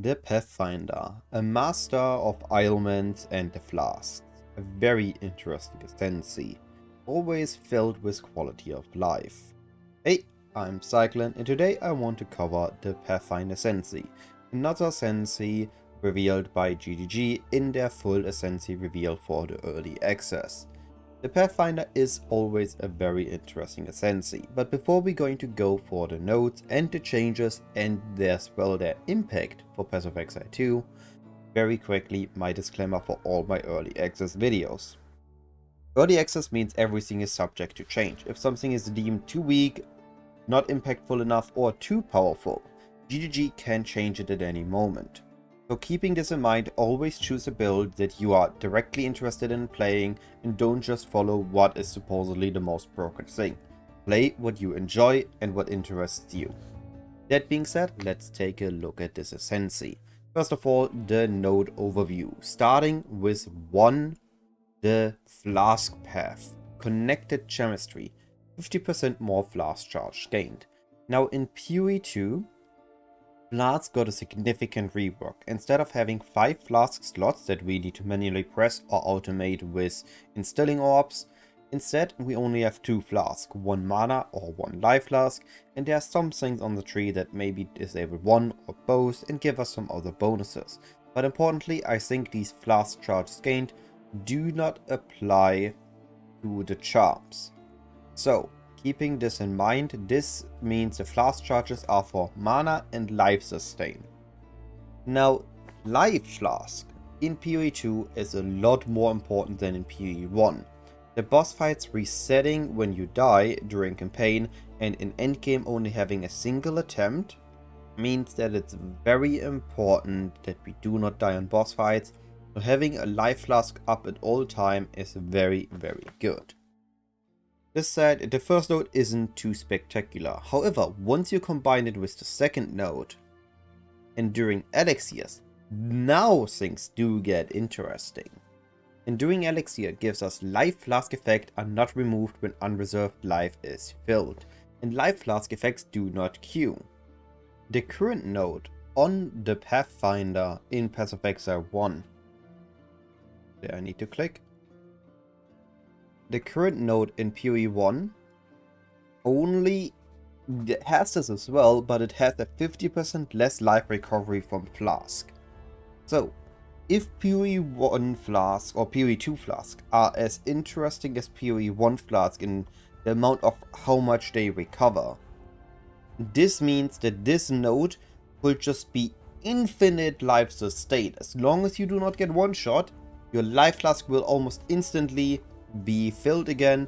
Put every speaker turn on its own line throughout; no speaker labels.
The Pathfinder, a master of ailments and the flasks, a very interesting ascendancy, always filled with quality of life. Hey, I'm Cyclon, and today I want to cover the Pathfinder Ascendancy, another ascendancy revealed by GGG in their full ascendancy reveal for the early access. The Pathfinder is always a very interesting ascendancy, but before we're going to go for the notes and the changes and as well their impact for Path of Exile 2, very quickly my disclaimer for all my early access videos. Early access means everything is subject to change. If something is deemed too weak, not impactful enough, or too powerful, GGG can change it at any moment. So keeping this in mind, always choose a build that you are directly interested in playing and don't just follow what is supposedly the most broken thing. Play what you enjoy and what interests you. That being said, let's take a look at this ascendancy. First of all, the node overview. Starting with 1, the Flask Path. Connected chemistry. 50% more flask charge gained. Now in PoE2, Flask got a significant rework. Instead of having 5 flask slots that we need to manually press or automate with instilling orbs, instead we only have 2 flasks, 1 mana or 1 life flask, and there are some things on the tree that maybe disable one or both and give us some other bonuses. But importantly, I think these flask charges gained do not apply to the charms. So, keeping this in mind, this means the flask charges are for mana and life sustain. Now, life flask in PoE2 is a lot more important than in PoE1. The boss fights resetting when you die during campaign and in endgame only having a single attempt means that it's very important that we do not die on boss fights. So having a life flask up at all time is very good. This said, the first node isn't too spectacular. However, once you combine it with the second node, Enduring Elixirs, now things do get interesting. Enduring Elixir gives us life flask effect are not removed when unreserved life is filled, and life flask effects do not queue. The current node on the Pathfinder in Path of Exile 1, there I need to click. The current node in PoE1 only has this as well, but it has a 50% less life recovery from Flask. So, if PoE1 Flask or PoE2 Flask are as interesting as PoE1 Flask in the amount of how much they recover, this means that this node will just be infinite life sustain. As long as you do not get one shot, your life flask will almost instantly be filled again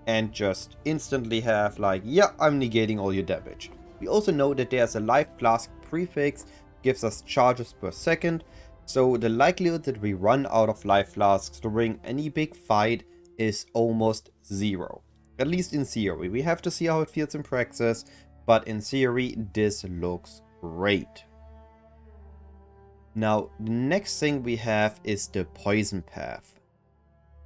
and just instantly have like, yeah, I'm negating all your damage. We also know that there's a life flask prefix, gives us charges per second, so the likelihood that we run out of life flasks during any big fight is almost zero. At least in theory. We have to see how it feels in practice, but in theory this looks great. Now the next thing we have is the Poison Path.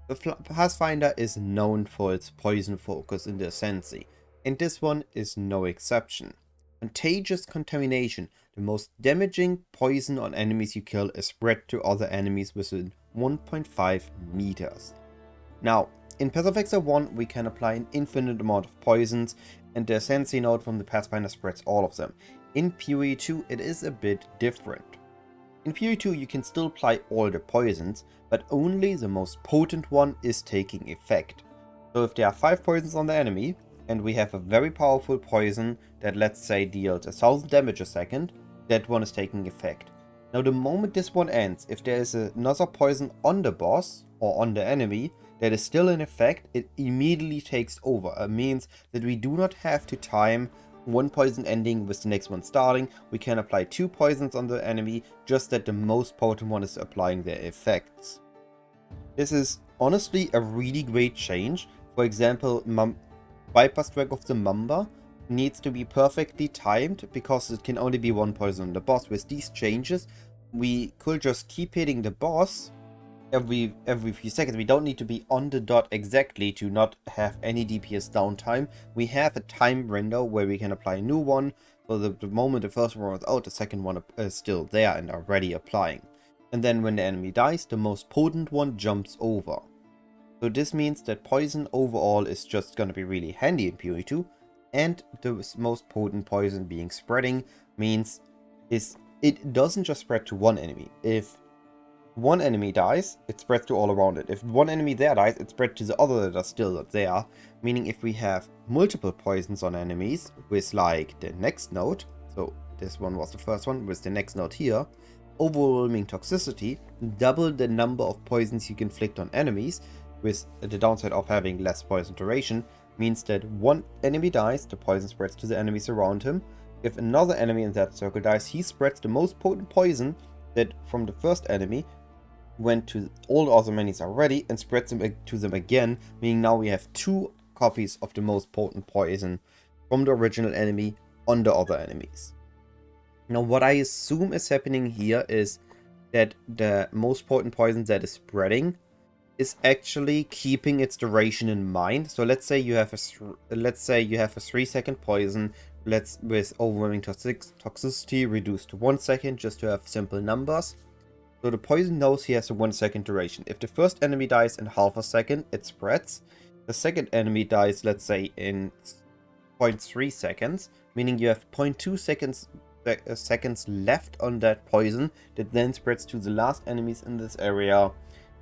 The Pathfinder is known for its poison focus in the Ascendancy, and this one is no exception. Contagious Contamination, the most damaging poison on enemies you kill, is spread to other enemies within 1.5 meters. Now, in Path of Exile 1 we can apply an infinite amount of poisons, and the Ascendancy node from the Pathfinder spreads all of them. In PoE2 it is a bit different. In PoE2 you can still apply all the poisons, but only the most potent one is taking effect. So if there are 5 poisons on the enemy, and we have a very powerful poison that let's say deals 1000 damage a second, that one is taking effect. Now the moment this one ends, if there is another poison on the boss or on the enemy that is still in effect, it immediately takes over. It means that we do not have to time one poison ending with the next one starting. We can apply 2 poisons on the enemy, just that the most potent one is applying their effects. This is honestly a really great change. For example, Viper Strike of the Mamba needs to be perfectly timed because it can only be 1 poison on the boss. With these changes, we could just keep hitting the boss every few seconds. We don't need to be on the dot exactly to not have any DPS downtime. We have a time window where we can apply a new one So the moment the first one is out, the second one is still there and already applying. And then when the enemy dies, the most potent one jumps over. So this means that poison overall is just going to be really handy in PoE2, and the most potent poison being spreading means it doesn't just spread to one enemy. If one enemy dies, it spreads to all around it. If one enemy there dies, it spreads to the other that are still there. Meaning if we have multiple poisons on enemies with like the next node, so this one was the first one, with the next node here, overwhelming toxicity, double the number of poisons you can inflict on enemies, with the downside of having less poison duration, means that one enemy dies, the poison spreads to the enemies around him. If another enemy in that circle dies, he spreads the most potent poison that from the first enemy went to all the other enemies already and spreads them to them again, meaning now we have 2 copies of the most potent poison from the original enemy on the other enemies. Now what I assume is happening here is that the most potent poison that is spreading is actually keeping its duration in mind. So let's say you have a 3-second poison, with overwhelming toxicity reduced to 1 second, just to have simple numbers. So the poison knows he has a 1-second duration. If the first enemy dies in half a second, it spreads. The second enemy dies, let's say, in 0.3 seconds, meaning you have 0.2 seconds left on that poison that then spreads to the last enemies in this area.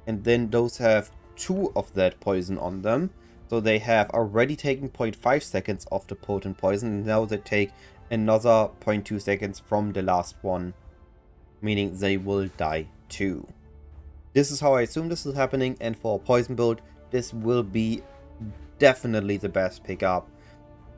And then those have 2 of that poison on them. So they have already taken 0.5 seconds of the potent poison, and now they take another 0.2 seconds from the last one, meaning they will die too. This is how I assume this is happening, and for a poison build, this will be definitely the best pickup.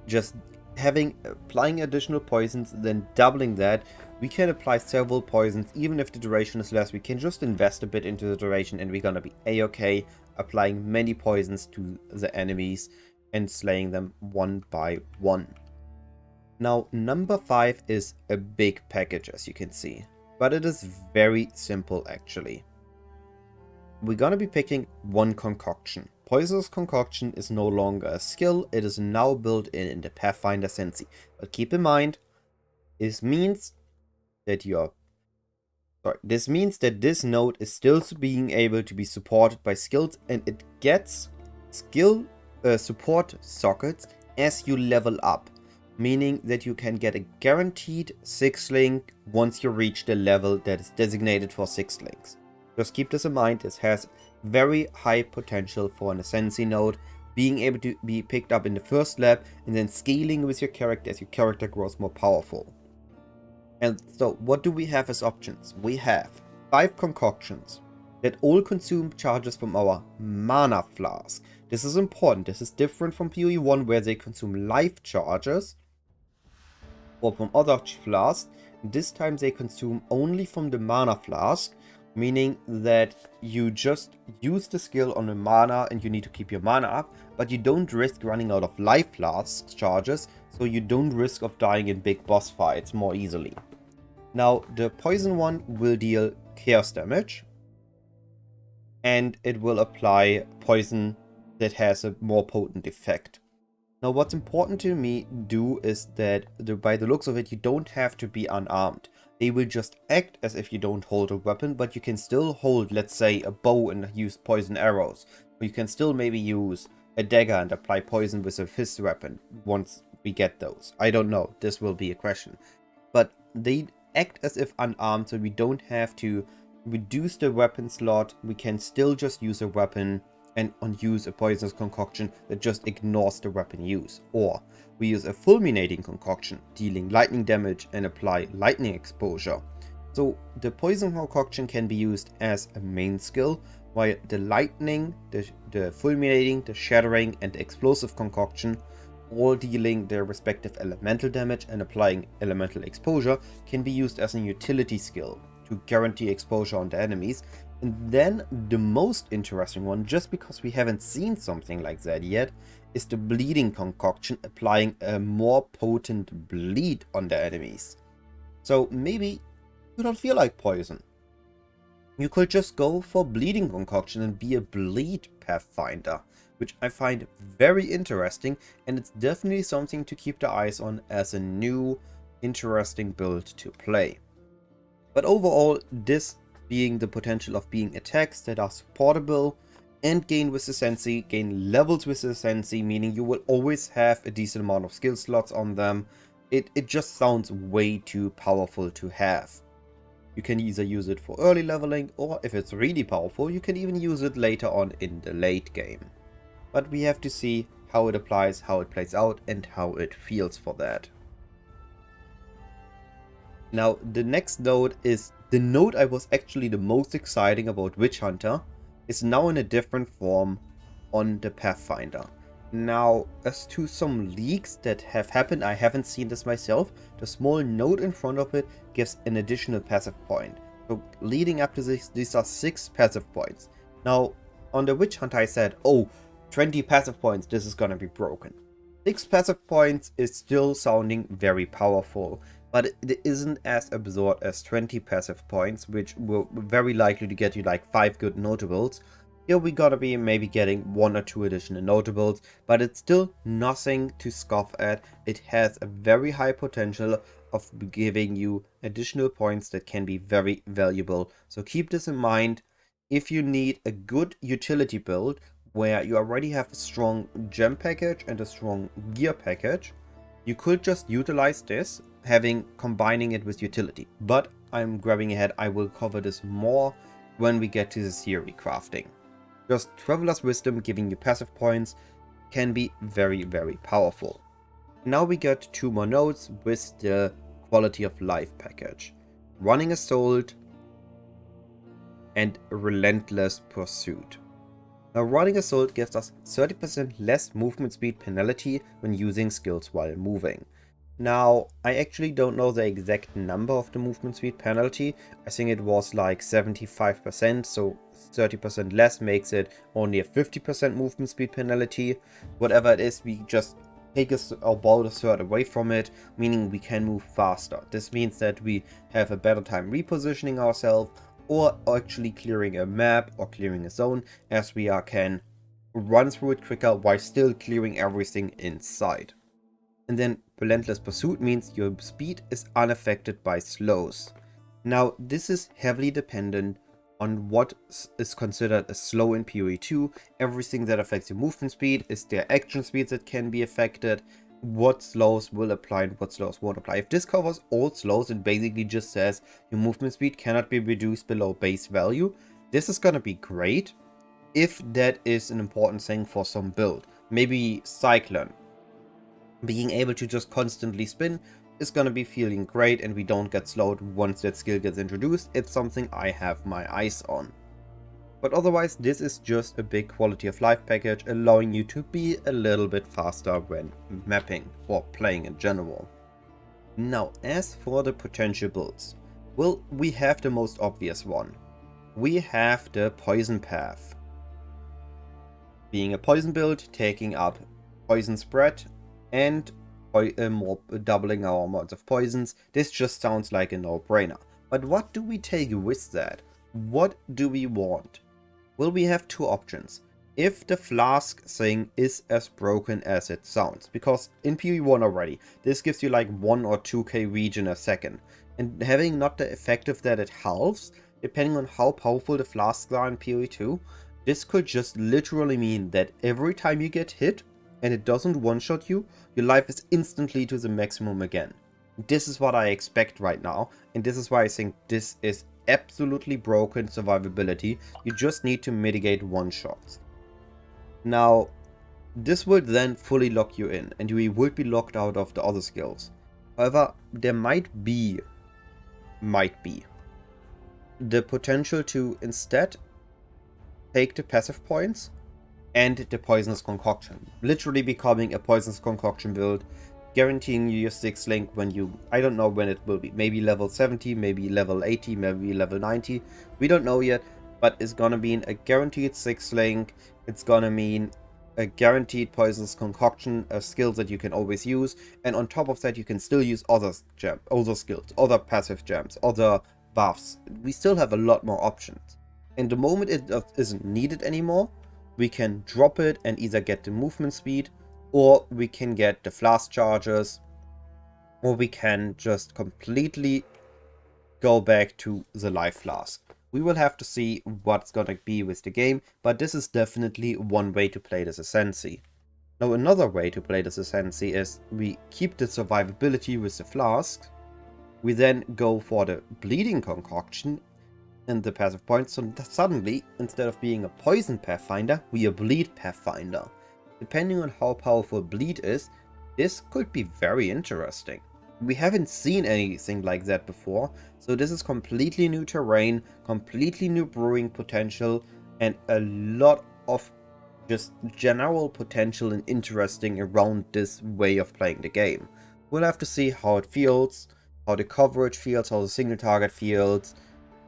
Just applying additional poisons, then doubling that. We can apply several poisons, even if the duration is less. We can just invest a bit into the duration and we're gonna be a-okay, applying many poisons to the enemies and slaying them one by one. Now, number 5 is a big package, as you can see, but it is very simple actually. We're gonna be picking one concoction. Poisonous Concoction is no longer a skill, it is now built in the Pathfinder Ascendancy. But keep in mind, this means that this node is still being able to be supported by skills, and it gets skill support sockets as you level up. Meaning that you can get a guaranteed 6-link once you reach the level that is designated for 6 links. Just keep this in mind, this has very high potential for an Ascendancy node, being able to be picked up in the first lab and then scaling with your character as your character grows more powerful. And so what do we have as options? We have 5 concoctions that all consume charges from our mana flask. This is important, this is different from PoE1 where they consume life charges or from other flasks. This time they consume only from the mana flask, meaning that you just use the skill on the mana and you need to keep your mana up, but you don't risk running out of life flask charges, so you don't risk of dying in big boss fights more easily. Now, the poison one will deal chaos damage, and it will apply poison that has a more potent effect. Now, what's important to me do is that by the looks of it, you don't have to be unarmed. They will just act as if you don't hold a weapon, but you can still hold, let's say, a bow and use poison arrows. Or you can still maybe use a dagger and apply poison with a fist weapon once we get those. I don't know, this will be a question. But they act as if unarmed, so we don't have to reduce the weapon slot. We can still just use a weapon and use a poisonous concoction that just ignores the weapon use. Or we use a fulminating concoction, dealing lightning damage and apply lightning exposure. So the poison concoction can be used as a main skill, while the lightning, the fulminating, the shattering and the explosive concoction, all dealing their respective elemental damage and applying elemental exposure, can be used as a utility skill to guarantee exposure on the enemies. And then the most interesting one, just because we haven't seen something like that yet, is the bleeding concoction, applying a more potent bleed on the enemies. So maybe you don't feel like poison. You could just go for bleeding concoction and be a bleed Pathfinder, which I find very interesting, and it's definitely something to keep the eyes on as a new interesting build to play. But overall, this being the potential of being attacks that are supportable and gain with Ascendancy, gain levels with Ascendancy, meaning you will always have a decent amount of skill slots on them. It just sounds way too powerful to have. You can either use it for early leveling, or if it's really powerful, you can even use it later on in the late game. But we have to see how it applies, how it plays out, and how it feels for that. Now, the next node is the node I was actually the most exciting about Witch Hunter, is now in a different form on the Pathfinder. Now, as to some leaks that have happened, I haven't seen this myself, the small node in front of it gives an additional passive point. So leading up to this, these are 6 passive points. Now, on the Witch Hunter I said, oh, 20 passive points, this is gonna be broken. 6 passive points is still sounding very powerful, but it isn't as absurd as 20 passive points, which will very likely to get you like 5 good notables. Here we're gonna be maybe getting 1 or 2 additional notables, but it's still nothing to scoff at. It has a very high potential of giving you additional points that can be very valuable. So keep this in mind. If you need a good utility build where you already have a strong gem package and a strong gear package, you could just utilize this, combining it with utility. But I'm grabbing ahead, I will cover this more when we get to the theory crafting. Just Traveler's Wisdom giving you passive points can be very, very powerful. Now we get 2 more nodes with the Quality of Life package. Running Assault and Relentless Pursuit. Now, Running Assault gives us 30% less movement speed penalty when using skills while moving. Now, I actually don't know the exact number of the movement speed penalty. I think it was like 75%, so 30% less makes it only a 50% movement speed penalty. Whatever it is, we just take about a third away from it, meaning we can move faster. This means that we have a better time repositioning ourselves, or actually clearing a map or clearing a zone, as we can run through it quicker while still clearing everything inside. And then Relentless Pursuit means your speed is unaffected by slows. Now, this is heavily dependent on what is considered a slow in PoE2. Everything that affects your movement speed is their action speeds that can be affected, what slows will apply and what slows won't apply. If this covers all slows and basically just says your movement speed cannot be reduced below base value, this is gonna be great if that is an important thing for some build. Maybe Cyclon. Being able to just constantly spin is gonna be feeling great and we don't get slowed once that skill gets introduced. It's something I have my eyes on. But otherwise, this is just a big quality of life package, allowing you to be a little bit faster when mapping or playing in general. Now, as for the potential builds, well, we have the most obvious one. We have the Poison Path. Being a poison build, taking up poison spread, and more doubling our amounts of poisons. This just sounds like a no-brainer. But what do we take with that? What do we want? Well, we have 2 options. If the Flask thing is as broken as it sounds, because in PoE1 already, this gives you like 1 or 2k regen a second, and having not the effective that it halves, depending on how powerful the Flasks are in PoE2, this could just literally mean that every time you get hit, and it doesn't one-shot you, your life is instantly to the maximum again. This is what I expect right now, and this is why I think this is absolutely broken survivability. You just need to mitigate one-shots. Now, this will then fully lock you in, and you will be locked out of the other skills. However, there might be the potential to instead take the passive points and the Poisonous Concoction. Literally becoming a Poisonous Concoction build, guaranteeing you your 6th link when you, I don't know when it will be, maybe level 70, maybe level 80, maybe level 90, we don't know yet, but it's gonna mean a guaranteed 6th link, it's gonna mean a guaranteed Poisonous Concoction, a skill that you can always use, and on top of that you can still use other skills, other passive gems, other buffs. We still have a lot more options. And the moment it isn't needed anymore, we can drop it and either get the movement speed, or we can get the flask charges, or we can just completely go back to the life flask. We will have to see what's gonna be with the game, but this is definitely one way to play this Ascendancy. Now another way to play this Ascendancy is we keep the survivability with the flask, we then go for the bleeding concoction and the passive points, so suddenly, instead of being a poison Pathfinder, we are bleed Pathfinder. Depending on how powerful bleed is, this could be very interesting. We haven't seen anything like that before, so this is completely new terrain, completely new brewing potential, and a lot of just general potential and interesting around this way of playing the game. We'll have to see how it feels, how the coverage feels, how the single target feels,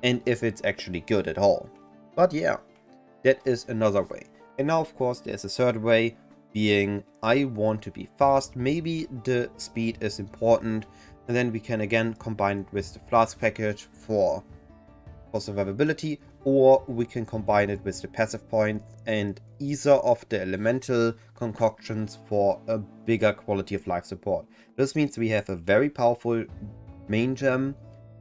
and if it's actually good at all. But yeah, that is another way. And now of course there's a third way, being I want to be fast, maybe the speed is important, and then we can again combine it with the Flask package for survivability, or we can combine it with the passive points and either of the elemental concoctions for a bigger quality of life support. This means we have a very powerful main gem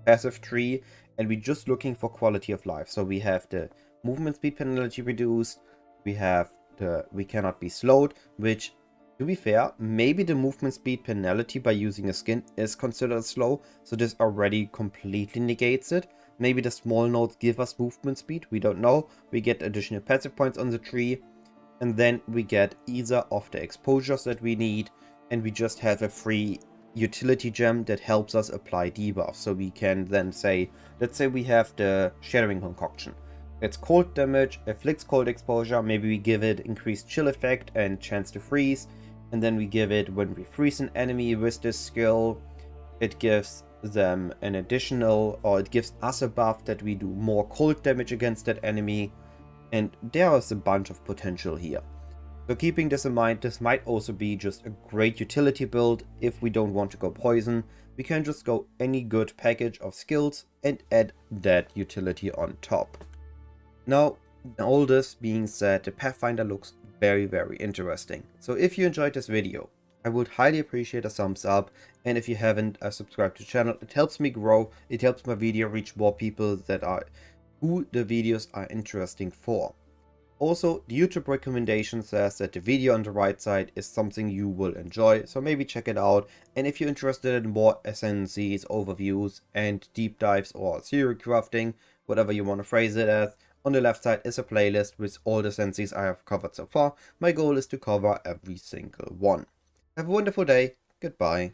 passive tree, and we're just looking for quality of life. So we have the movement speed penalty reduced, we have the we cannot be slowed, which, to be fair, maybe the movement speed penalty by using a skin is considered slow, so this already completely negates it. Maybe the small nodes give us movement speed, we don't know. We get additional passive points on the tree, and then we get either of the exposures that we need, and we just have a free utility gem that helps us apply debuffs. So we can then say, let's say we have the Shattering Concoction. It's cold damage, afflicts cold exposure, maybe we give it increased chill effect and chance to freeze, and then we give it when we freeze an enemy with this skill, it gives them an additional, or it gives us a buff that we do more cold damage against that enemy, and there is a bunch of potential here. So keeping this in mind, this might also be just a great utility build. If we don't want to go poison, we can just go any good package of skills and add that utility on top. Now, all this being said, the Pathfinder looks very, very interesting. So if you enjoyed this video, I would highly appreciate a thumbs up, and if you haven't subscribed to the channel, it helps me grow, it helps my video reach more people that are who the videos are interesting for. Also, the YouTube recommendation says that the video on the right side is something you will enjoy, so maybe check it out. And if you're interested in more Ascendancies, overviews, and deep dives, or theory crafting, whatever you want to phrase it as, on the left side is a playlist with all the Ascendancies I have covered so far. My goal is to cover every single one. Have a wonderful day. Goodbye.